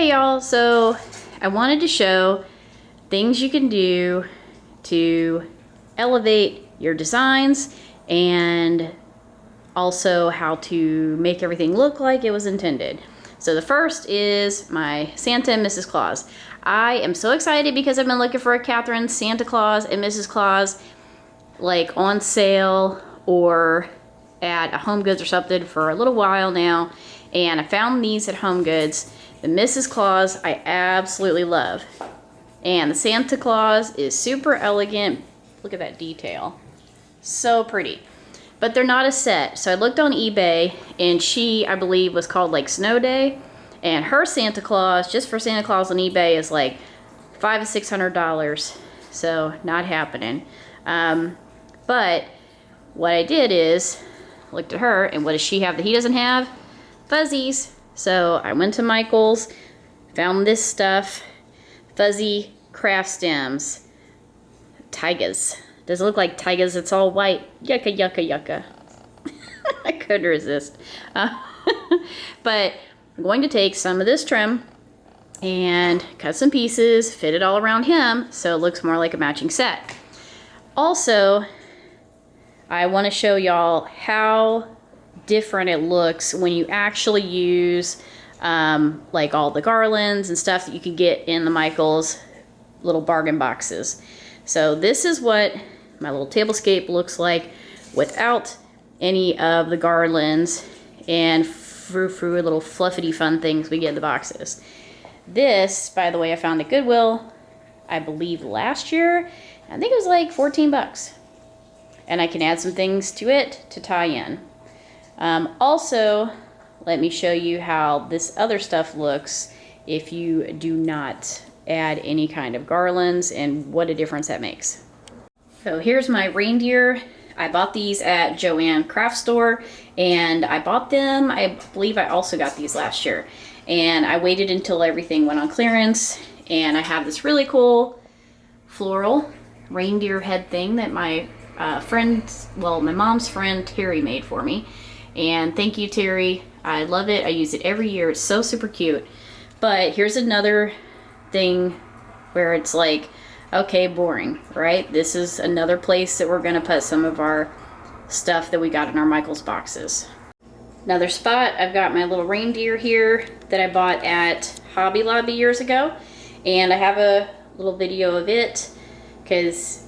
Alrighty, y'all. So I wanted to show things you can do to elevate your designs and also how to make everything look like it was intended. So the first is my Santa and Mrs. Claus. I am so excited because I've been looking for a Catherine Santa Claus and Mrs. Claus like on sale or at a Home Goods or something for a little while now, and I found these at Home Goods. The Mrs. Claus I absolutely love, and the Santa Claus is super elegant. Look at that detail, so pretty. But they're not a set, so I looked on eBay, and she, I believe, was called like Snow Day, and her Santa Claus, just for Santa Claus on eBay, is like $500 to $600, so not happening. But what I did is looked at her, and what does she have that he doesn't have? Fuzzies. So I went to Michael's, found this stuff, fuzzy craft stems, taigas. Does it look like taigas? It's all white. Yucca, yucca, yucca. I couldn't resist. But I'm going to take some of this trim and cut some pieces, fit it all around him so it looks more like a matching set. Also, I want to show y'all how different it looks when you actually use like all the garlands and stuff that you can get in the Michaels little bargain boxes. So this is what my little tablescape looks like without any of the garlands and frou-frou little fluffity fun things we get in the boxes. This, by the way, I found at Goodwill, I believe last year. I think it was like 14 bucks. And I can add some things to it to tie in. Also, let me show you how this other stuff looks if you do not add any kind of garlands and what a difference that makes. So here's my reindeer. I bought these at Joann Craft Store, and I bought them, I believe I also got these last year. And I waited until everything went on clearance, and I have this really cool floral reindeer head thing that my my mom's friend Terry made for me. And thank you, Terry. I love it. I use it every year. It's so super cute. But here's another thing where it's like, okay, boring, right? This is another place that we're gonna put some of our stuff that we got in our Michaels boxes. Another spot, I've got my little reindeer here that I bought at Hobby Lobby years ago. And I have a little video of it because,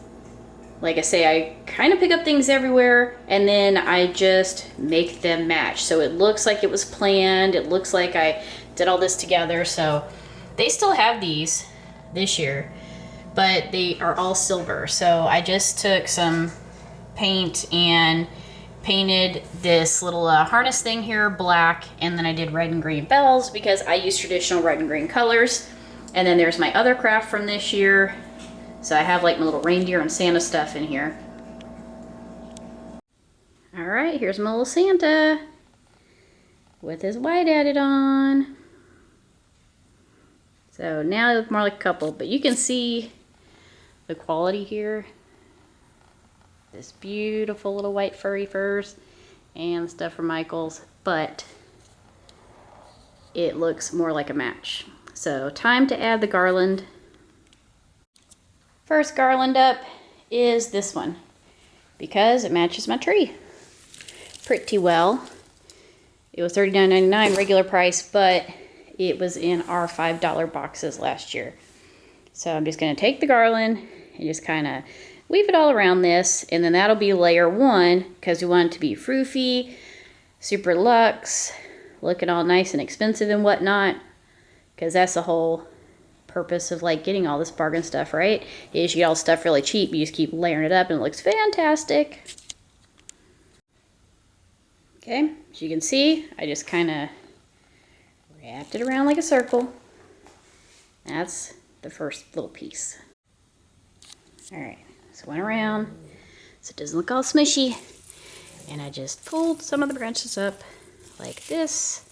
like I say, I kind of pick up things everywhere and then I just make them match. So it looks like it was planned. It looks like I did all this together. So they still have these this year, but they are all silver. So I just took some paint and painted this little harness thing here black, and then I did red and green bells because I use traditional red and green colors. And then there's my other craft from this year. So I have like my little reindeer and Santa stuff in here. All right, here's my little Santa with his white added on. So now they look more like a couple, but you can see the quality here. This beautiful little white furry furs and stuff from Michaels, but it looks more like a match. So time to add the garland. First garland up is this one because it matches my tree pretty well. It was $39.99 regular price, but it was in our $5 boxes last year. So I'm just going to take the garland and just kind of weave it all around this, and then that'll be layer one because we want it to be froofy, super luxe, looking all nice and expensive and whatnot, because that's the whole purpose of like getting all this bargain stuff, right? Is you get all stuff really cheap, you just keep layering it up and it looks fantastic. Okay, as you can see, I just kind of wrapped it around like a circle. That's the first little piece. All right, so went around so it doesn't look all smushy, and I just pulled some of the branches up like this.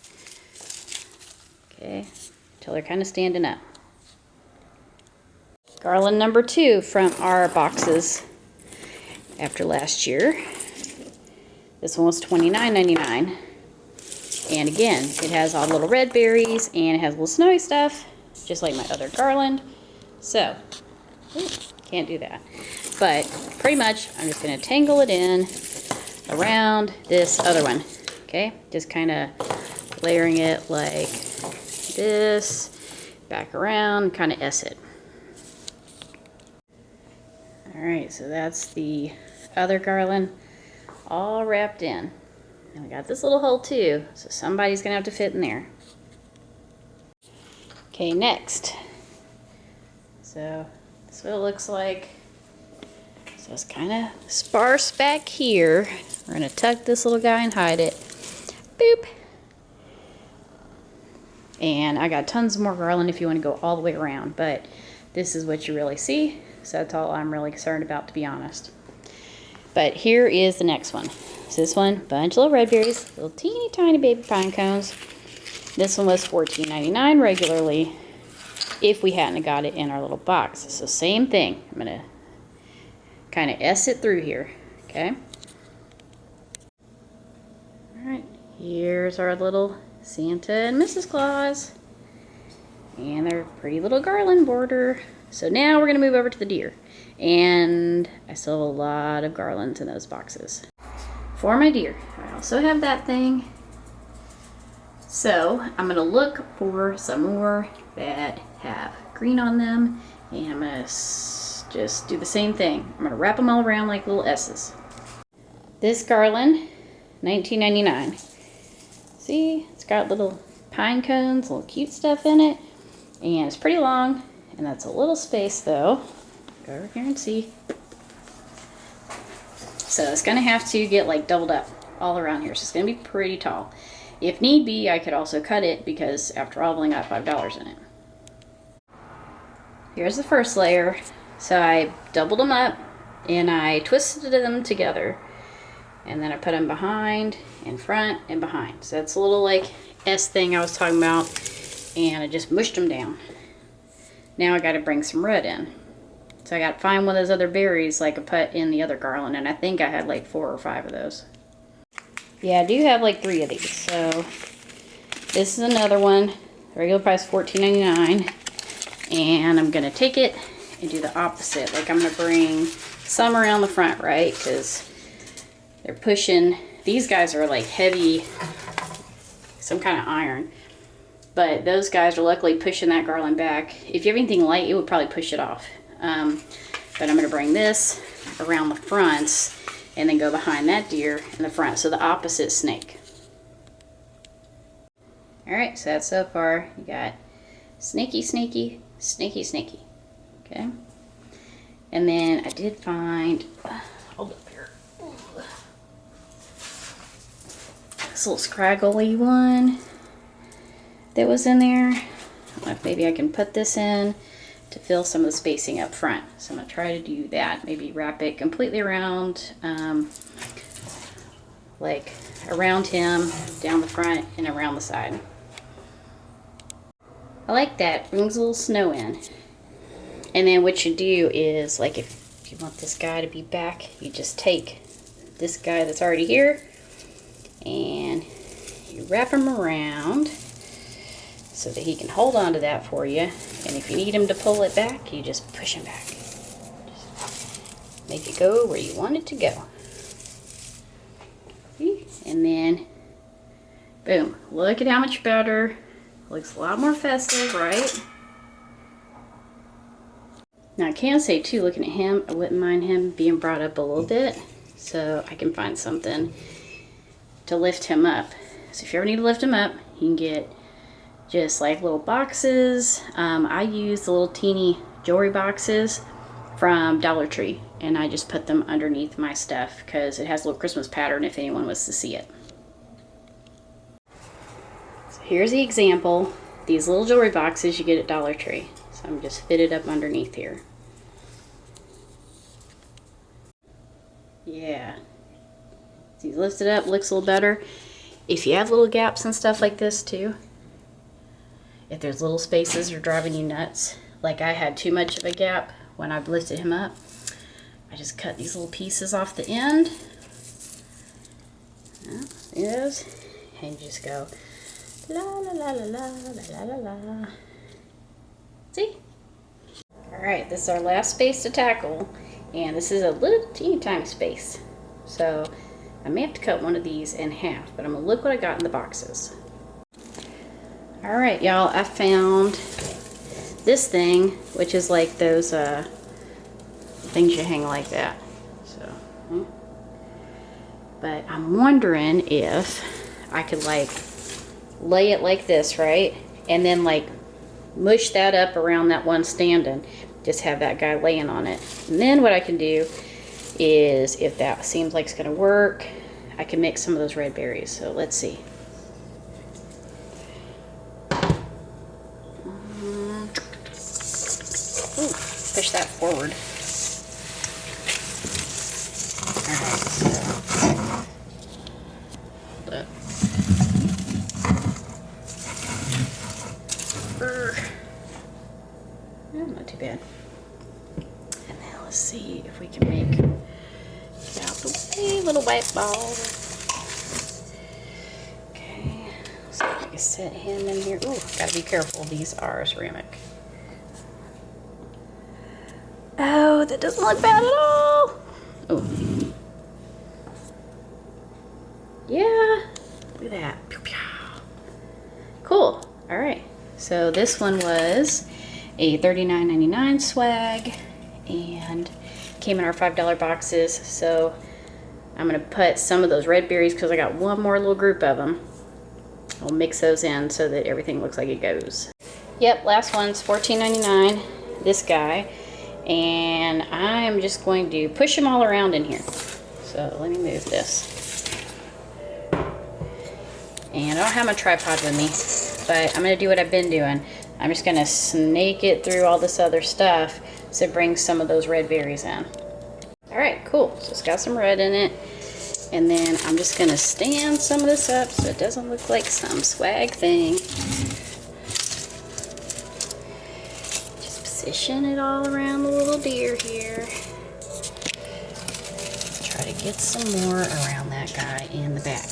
Okay, until they're kind of standing up. Garland number 2 from our boxes after last year. This one was $29.99. And again, it has all the little red berries and it has little snowy stuff, just like my other garland. So, can't do that. But pretty much, I'm just going to tangle it in around this other one. Okay, just kind of layering it like this, back around, kind of S it. Alright, so that's the other garland all wrapped in. And we got this little hole too, so somebody's going to have to fit in there. Okay, next. So, that's what it looks like. So it's kind of sparse back here. We're going to tuck this little guy and hide it. Boop! And I got tons more garland if you want to go all the way around, but this is what you really see. So that's all I'm really concerned about, to be honest. But here is the next one. So this one, bunch of little red berries, little teeny tiny baby pine cones. This one was $14.99 regularly if we hadn't got it in our little box. So same thing. I'm going to kind of S it through here. Okay. Alright, here's our little Santa and Mrs. Claus. And their pretty little garland border. So now we're going to move over to the deer. And I still have a lot of garlands in those boxes. For my deer, I also have that thing. So I'm going to look for some more that have green on them. And I'm going to just do the same thing. I'm going to wrap them all around like little S's. This garland, $19.99. See, it's got little pine cones, little cute stuff in it. And it's pretty long. And that's a little space though. Go over here and see. So it's going to have to get like doubled up all around here. So it's going to be pretty tall. If need be, I could also cut it because after all, I've only got $5 in it. Here's the first layer. So I doubled them up and I twisted them together. And then I put them behind, in front, and behind. So that's a little like S thing I was talking about. And I just mushed them down. Now I got to bring some red in. So I got to find one of those other berries like I put in the other garland. And I think I had like 4 or 5 of those. Yeah, I do have like 3 of these. So this is another one. Regular price $14.99. And I'm going to take it and do the opposite. Like I'm going to bring some around the front, right? Because they're pushing. These guys are like heavy, some kind of iron. But those guys are luckily pushing that garland back. If you have anything light, it would probably push it off. But I'm going to bring this around the fronts and then go behind that deer in the front. So the opposite snake. Alright, so that's so far. You got snaky, snaky, snaky, snaky. Okay. And then I did find, hold up here. This little scraggly one that was in there. I don't know if maybe I can put this in to fill some of the spacing up front. So I'm going to try to do that. Maybe wrap it completely around, like around him, down the front, and around the side. I like that. Brings a little snow in. And then what you do is, like if you want this guy to be back, you just take this guy that's already here and you wrap him around so that he can hold on to that for you. And if you need him to pull it back, you just push him back. Just make it go where you want it to go. See? And then, boom. Look at how much better. Looks a lot more festive, right? Now I can say too, looking at him, I wouldn't mind him being brought up a little bit so I can find something to lift him up. So if you ever need to lift him up, you can get just like little boxes. I use the little teeny jewelry boxes from Dollar Tree, and I just put them underneath my stuff because it has a little Christmas pattern if anyone was to see it. So here's the example. These little jewelry boxes you get at Dollar Tree. So I'm just fitted up underneath here. Yeah. See, lifted up, looks a little better. If you have little gaps and stuff like this too, if there's little spaces that are driving you nuts, like I had too much of a gap when I lifted him up, I just cut ththese little pieces off the end. There it is. And you just go la la la la la la la la la. See? Alright, this is our last space to tackle. And this is a little teeny tiny space. So I may have to cut one of these in half, but I'm gonna look what I got in the boxes. Alright, y'all, I found this thing, which is like those things you hang like that. So, but I'm wondering if I could like lay it like this, right? And then like mush that up around that one standing. Just have that guy laying on it. And then what I can do is, if that seems like it's gonna work, I can mix some of those red berries. So let's see. Ooh, push that forward. Not too bad. And now let's see if we can make out the way little white ball. Okay, so I can set him in here. Ooh, gotta be careful. These are ceramic. Oh, that doesn't look bad at all. Oh, yeah. Look at that. Pew, pew. Cool. All right. So this one was a $39.99 swag and came in our $5 boxes. So I'm gonna put some of those red berries, because I got one more little group of them. I'll mix those in so that everything looks like it goes. Yep, last one's $14.99, this guy. And I'm just going to push them all around in here. So let me move this. And I don't have my tripod with me, but I'm gonna do what I've been doing. I'm just gonna snake it through all this other stuff to bring some of those red berries in. All right, cool. So it's got some red in it. And then I'm just gonna stand some of this up so it doesn't look like some swag thing. Just position it all around the little deer here. Try to get some more around that guy in the back.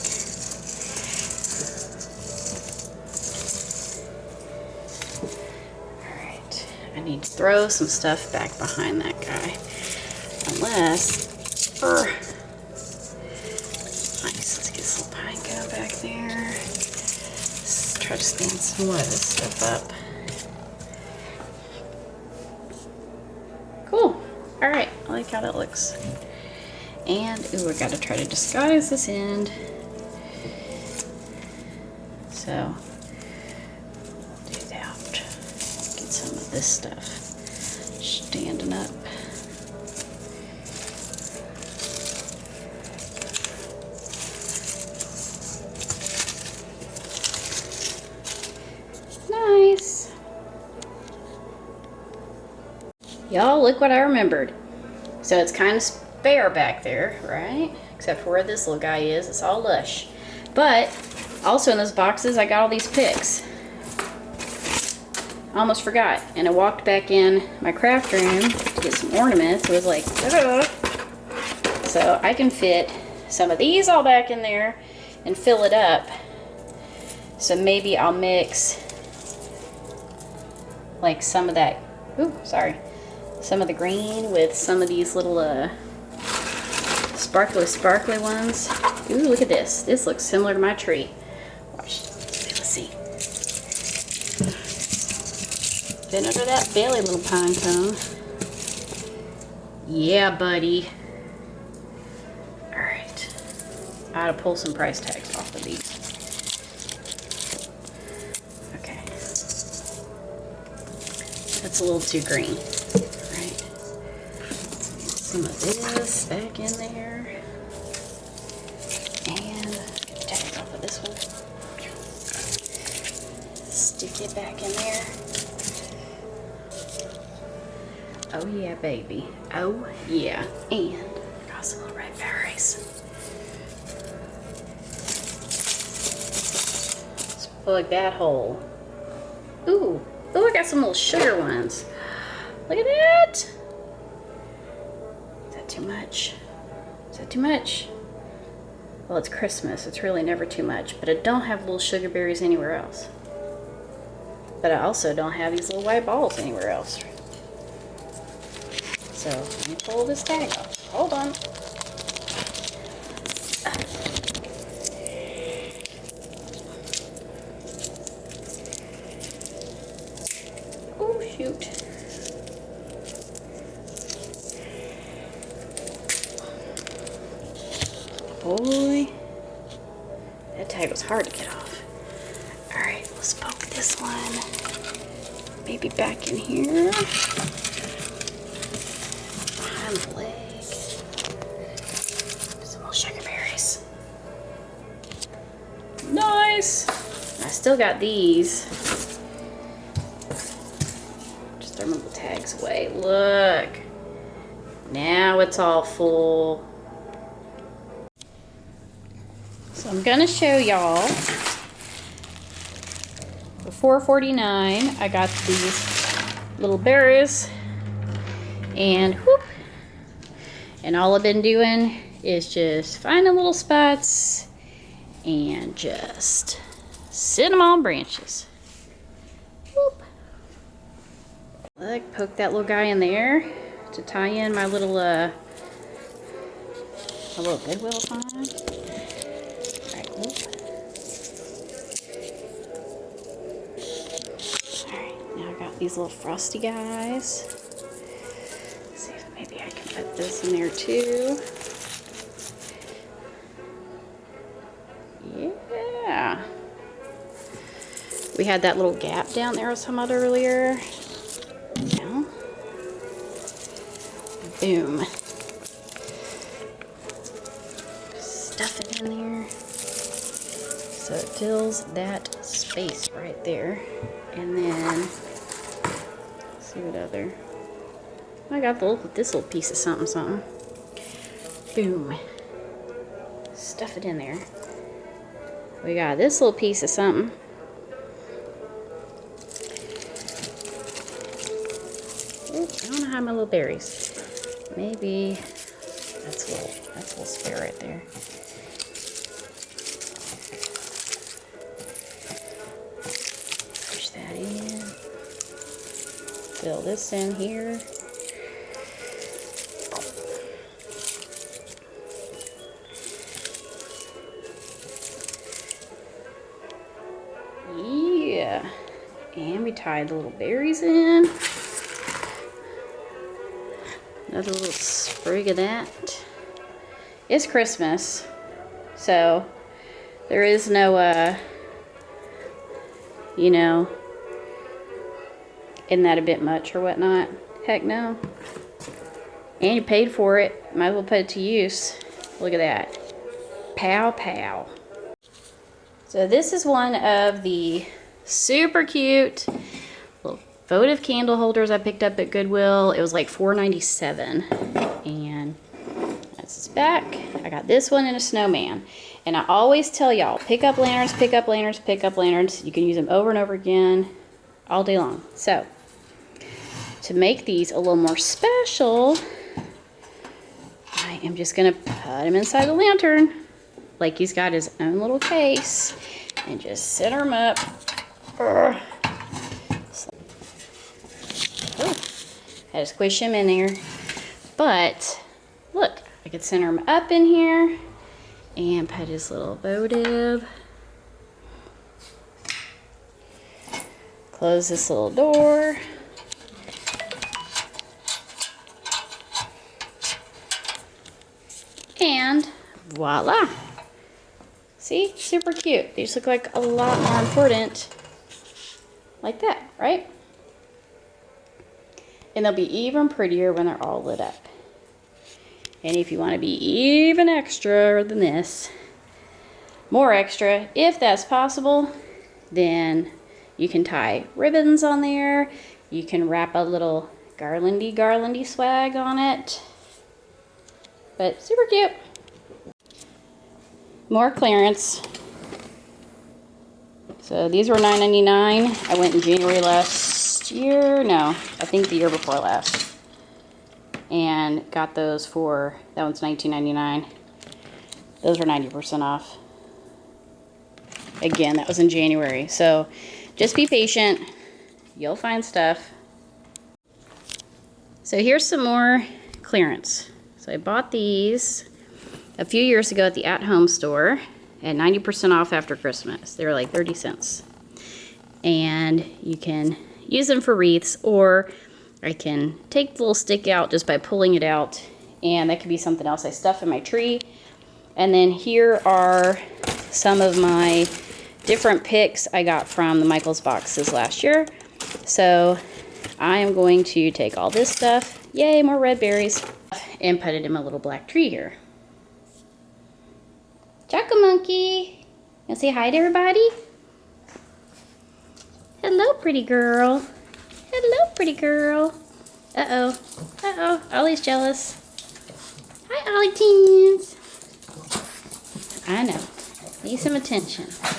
I need to throw some stuff back behind that guy. Unless, nice, let's get some pine cone back there. Let's try to stand some more of this stuff up. Cool. All right, I like how that looks. And, ooh, I gotta try to disguise this end. So, this stuff standing up. Nice. Y'all, look what I remembered. So it's kind of bare back there, right? Except for where this little guy is, it's all lush. But also in those boxes, I got all these picks. I almost forgot, and I walked back in my craft room to get some ornaments. It was like, ugh. So I can fit some of these all back in there and fill it up. So maybe I'll mix like some of that, some of the green with some of these little sparkly ones. Ooh, look at this. This looks similar to my tree. Watch. Let's see. Been under that belly, little pine cone. Yeah, buddy. Alright. I ought to pull some price tags off of these. Okay. That's a little too green. Alright. Some of this back in there. And get the tag off of this one. Stick it back in there. Oh yeah, baby. Oh yeah. And I got some little red berries. Let's plug that hole. Ooh. Oh, I got some little sugar ones. Look at that. Is that too much? Is that too much? Well, it's Christmas. It's really never too much. But I don't have little sugar berries anywhere else. But I also don't have these little white balls anywhere else. So let me pull this tag off. Hold on. Oh, shoot. Boy, that tag was hard to get off. All right, let's poke this one. Maybe back in here. Behind the leg. Some little sugar berries. Nice. I still got these. Just throw my little tags away. Look. Now it's all full. So I'm gonna show y'all. For $4.49, I got these little berries, and whoop. And all I've been doing is just finding little spots and just sit them on branches. Whoop. Look, poke that little guy in there to tie in my little Goodwill sign. These little frosty guys. Let's see if maybe I can put this in there too. Yeah. We had that little gap down there I was talking about earlier. Yeah. Boom. Stuff it in there. So it fills that space right there. And then see what other. I got this little piece of something. Boom. Stuff it in there. We got this little piece of something. Oops, I don't know how my little berries. Maybe that's a little spare right there. Push that in. Fill this in here. Yeah. And we tied the little berries in. Another little sprig of that. It's Christmas, so there is no, you know, isn't that a bit much or whatnot? Heck no. And you paid for it. Might as well put it to use. Look at that. Pow pow. So this is one of the super cute little votive candle holders I picked up at Goodwill. It was like $4.97. And that's its back. I got this one and a snowman. And I always tell y'all, pick up lanterns, pick up lanterns, pick up lanterns. You can use them over and over again all day long. So to make these a little more special, I am just gonna put him inside the lantern like he's got his own little case and just center him up. Oh, had to squish him in there. But look, I could center him up in here and put his little votive. Close this little door. And voila. See, super cute. They just look like a lot more important like that, right? And they'll be even prettier when they're all lit up. And if you want to be even extra than this, more extra, if that's possible, then you can tie ribbons on there. You can wrap a little garlandy swag on it. But super cute. More clearance. So these were $9.99. I went in January last year. No, I think the year before last. And got those for, that one's $19.99. Those were 90% off. Again, that was in January. So just be patient. You'll find stuff. So here's some more clearance. So I bought these a few years ago at the At Home store at 90% off after Christmas. They were like 30 cents. And you can use them for wreaths, or I can take the little stick out just by pulling it out, and that could be something else I stuff in my tree. And then here are some of my different picks I got from the Michaels boxes last year. So I am going to take all this stuff, yay, more red berries, and put it in my little black tree here. Choco Monkey, you say hi to everybody? Hello, pretty girl. Hello, pretty girl. Uh-oh. Uh-oh. Ollie's jealous. Hi, Ollie teens. I know. Need some attention. So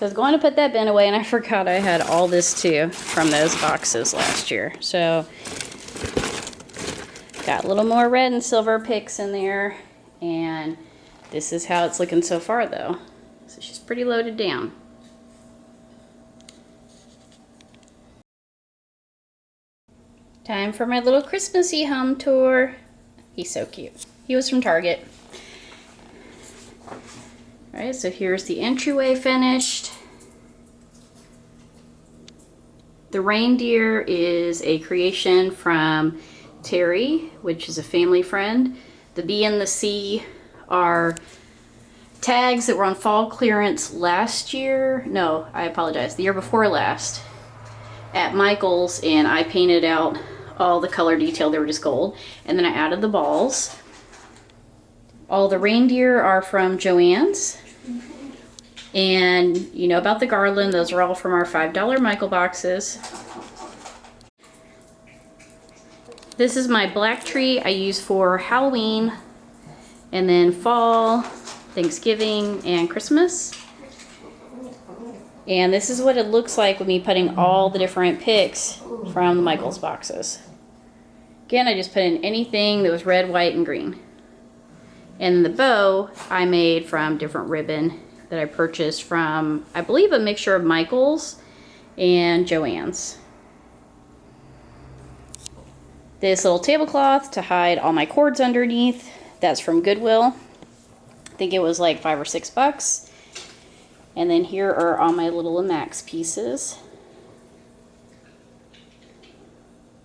I was going to put that bin away, and I forgot I had all this too from those boxes last year. So got a little more red and silver picks in there, and this is how it's looking so far though. So she's pretty loaded down. Time for my little Christmassy home tour. He's so cute. He was from Target. Alright, so here's the entryway finished. The reindeer is a creation from Terry, which is a family friend. The B and the C are tags that were on fall clearance last year. No, I apologize, the year before last at Michael's, and I painted out all the color detail. They were just gold, and then I added the balls. All the reindeer are from Joann's, and you know about the garland. Those are all from our $5 Michael boxes. This is my black tree I use for Halloween, and then fall, Thanksgiving, and Christmas. And this is what it looks like with me putting all the different picks from the Michaels boxes. Again, I just put in anything that was red, white, and green. And the bow I made from different ribbon that I purchased from, I believe, a mixture of Michaels and Joann's. This little tablecloth to hide all my cords underneath, that's from Goodwill. I think it was like $5 or $6. And then here are all my little Max pieces.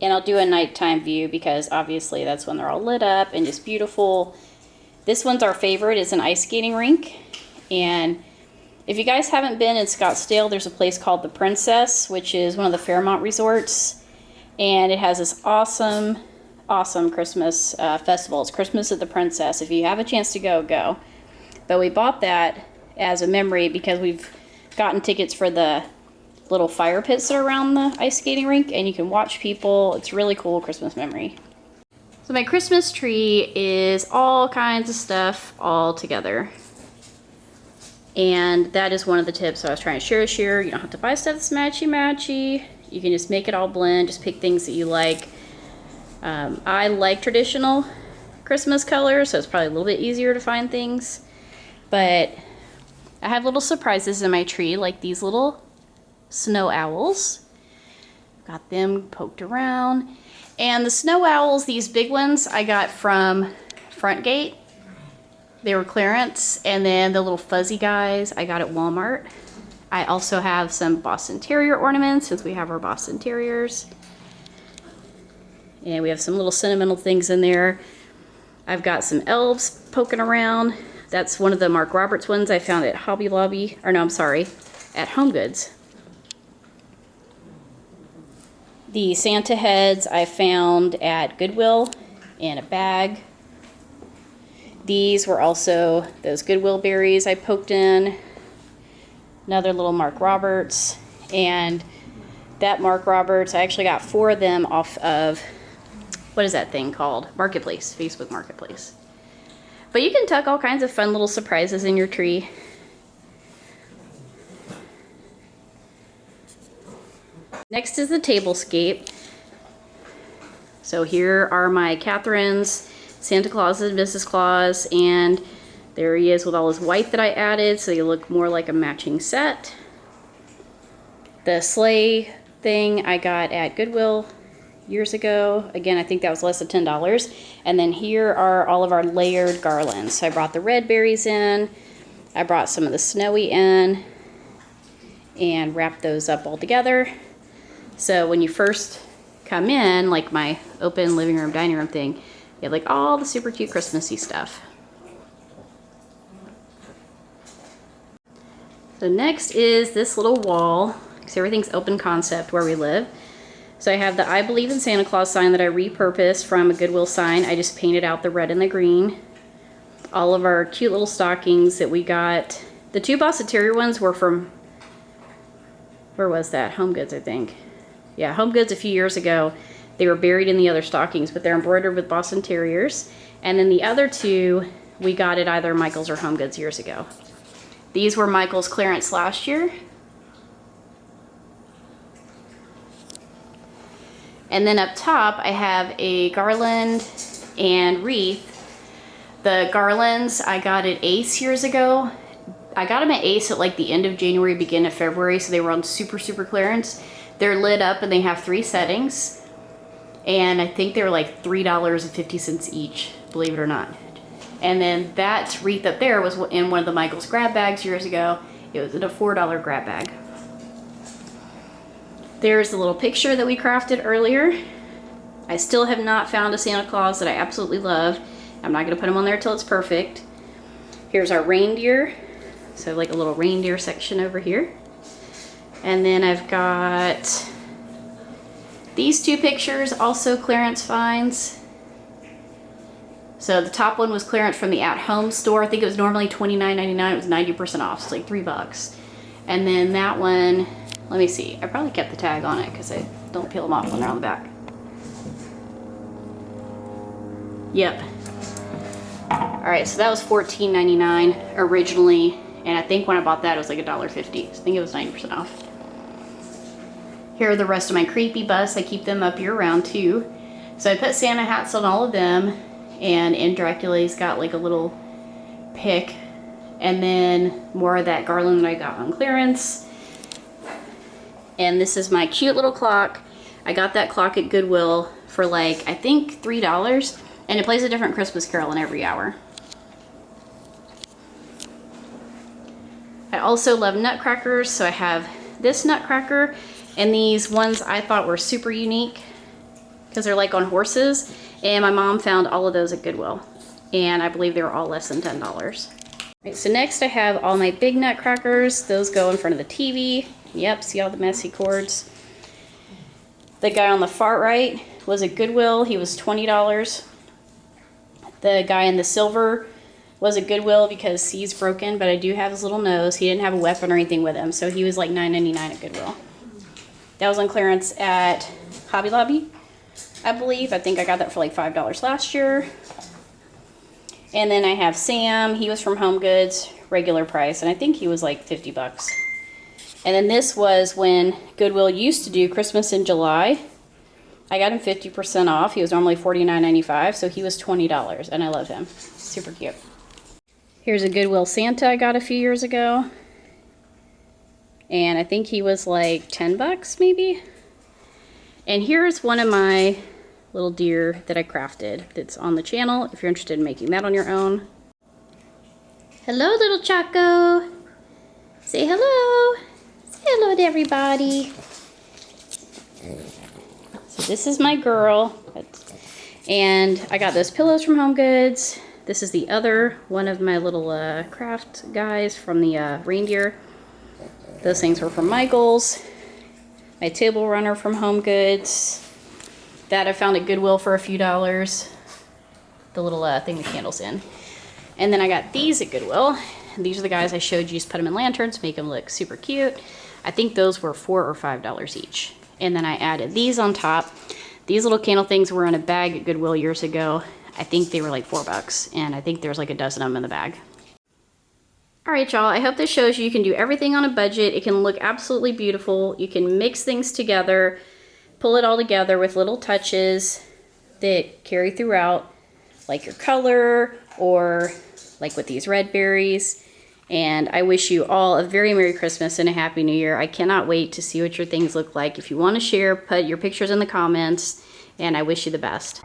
And I'll do a nighttime view because obviously that's when they're all lit up and just beautiful. This one's our favorite. It's an ice skating rink. And if you guys haven't been in Scottsdale, there's a place called The Princess, which is one of the Fairmont resorts. And it has this awesome, awesome Christmas festival. It's Christmas at the Princess. If you have a chance to go, go. But we bought that as a memory because we've gotten tickets for the little fire pits that are around the ice skating rink, and you can watch people. It's really cool Christmas memory. So my Christmas tree is all kinds of stuff all together. And that is one of the tips I was trying to share this year. You don't have to buy stuff that's matchy-matchy. You can just make it all blend. Just pick things that you like. I like traditional Christmas colors, so it's probably a little bit easier to find things. But I have little surprises in my tree, like these little snow owls. Got them poked around. And the snow owls, these big ones, I got from Frontgate. They were clearance. And then the little fuzzy guys I got at Walmart. I also have some Boston Terrier ornaments since we have our Boston Terriers. And we have some little sentimental things in there. I've got some elves poking around. That's one of the Mark Roberts ones I found at Hobby Lobby, or no, I'm sorry, at Home Goods. The Santa heads I found at Goodwill in a bag. These were also those Goodwill berries I poked in. Another little Mark Roberts. And that Mark Roberts, I actually got 4 of them off of, what is that thing called? Marketplace, Facebook Marketplace. But you can tuck all kinds of fun little surprises in your tree. Next is the tablescape. So here are my Catherine's Santa Claus and Mrs. Claus, and there he is with all his white that I added, so they look more like a matching set. The sleigh thing I got at Goodwill years ago. Again, I think that was less than $10. And then here are all of our layered garlands. So I brought the red berries in, I brought some of the snowy in, and wrapped those up all together. So when you first come in, like my open living room, dining room thing, you have like all the super cute Christmassy stuff. So next is this little wall, because everything's open concept where we live. So I have the I Believe in Santa Claus sign that I repurposed from a Goodwill sign. I just painted out the red and the green. All of our cute little stockings that we got. The two Boston Terrier ones were from, where was that? Home Goods, I think. Yeah, Home Goods a few years ago. They were buried in the other stockings, but they're embroidered with Boston Terriers. And then the other two, we got at either Michael's or Home Goods years ago. These were Michael's clearance last year. And then up top, I have a garland and wreath. The garlands I got at Ace years ago. I got them at Ace at like the end of January, beginning of February, so they were on super clearance. They're lit up and they have 3 settings. And I think they were like $3.50 each, believe it or not. And then that wreath up there was in one of the Michael's grab bags years ago. It was in a $4 grab bag. There's the little picture that we crafted earlier. I still have not found a Santa Claus that I absolutely love. I'm not gonna put him on there till it's perfect. Here's our reindeer. So like a little reindeer section over here. And then I've got these 2 pictures, also clearance finds. So the top one was clearance from the At Home store. I think it was normally $29.99. It was 90% off, so it's like $3. And then that one, let me see. I probably kept the tag on it because I don't peel them off when they're on the back. Yep. All right, so that was $14.99 originally. And I think when I bought that, it was like $1.50. So I think it was 90% off. Here are the rest of my creepy busts. I keep them up year round too. So I put Santa hats on all of them. And in Dracula's got like a little pick. And then more of that garland that I got on clearance. And this is my cute little clock. I got that clock at Goodwill for like, I think $3. And it plays a different Christmas carol in every hour. I also love nutcrackers. So I have this nutcracker and these ones I thought were super unique because they're like on horses. And my mom found all of those at Goodwill. And I believe they were all less than $10. Right, so next I have all my big nutcrackers. Those go in front of the TV. Yep, see all the messy cords. The guy on the far right was at Goodwill. He was $20. The guy in the silver was at Goodwill because he's broken, but I do have his little nose. He didn't have a weapon or anything with him, so he was like $9.99 at Goodwill. That was on clearance at Hobby Lobby, I believe. I think I got that for like $5 last year. And then I have Sam. He was from Home Goods, regular price, and I think he was like $50. And then this was when Goodwill used to do Christmas in July. I got him 50% off. He was normally $49.95, so he was $20, and I love him. Super cute. Here's a Goodwill Santa I got a few years ago. And I think he was like $10 maybe. And here's one of my little deer that I crafted that's on the channel if you're interested in making that on your own. Hello, little Chaco. Say hello. Say hello to everybody. So this is my girl. And I got those pillows from Home Goods. This is the other one of my little craft guys from the reindeer. Those things were from Michael's. My table runner from Home Goods. That I found at Goodwill for a few dollars. The little thing the candle's in. And then I got these at Goodwill. These are the guys I showed you. Just put them in lanterns, make them look super cute. I think those were $4 or $5 each. And then I added these on top. These little candle things were in a bag at Goodwill years ago. I think they were like $4, and I think there's like a dozen of them in the bag. All right, y'all, I hope this shows you can do everything on a budget. It can look absolutely beautiful. You can mix things together, pull it all together with little touches that carry throughout. like your color or like with these red berries. And I wish you all a very Merry Christmas and a Happy New Year. I cannot wait to see what your things look like. If you want to share, put your pictures in the comments, and I wish you the best.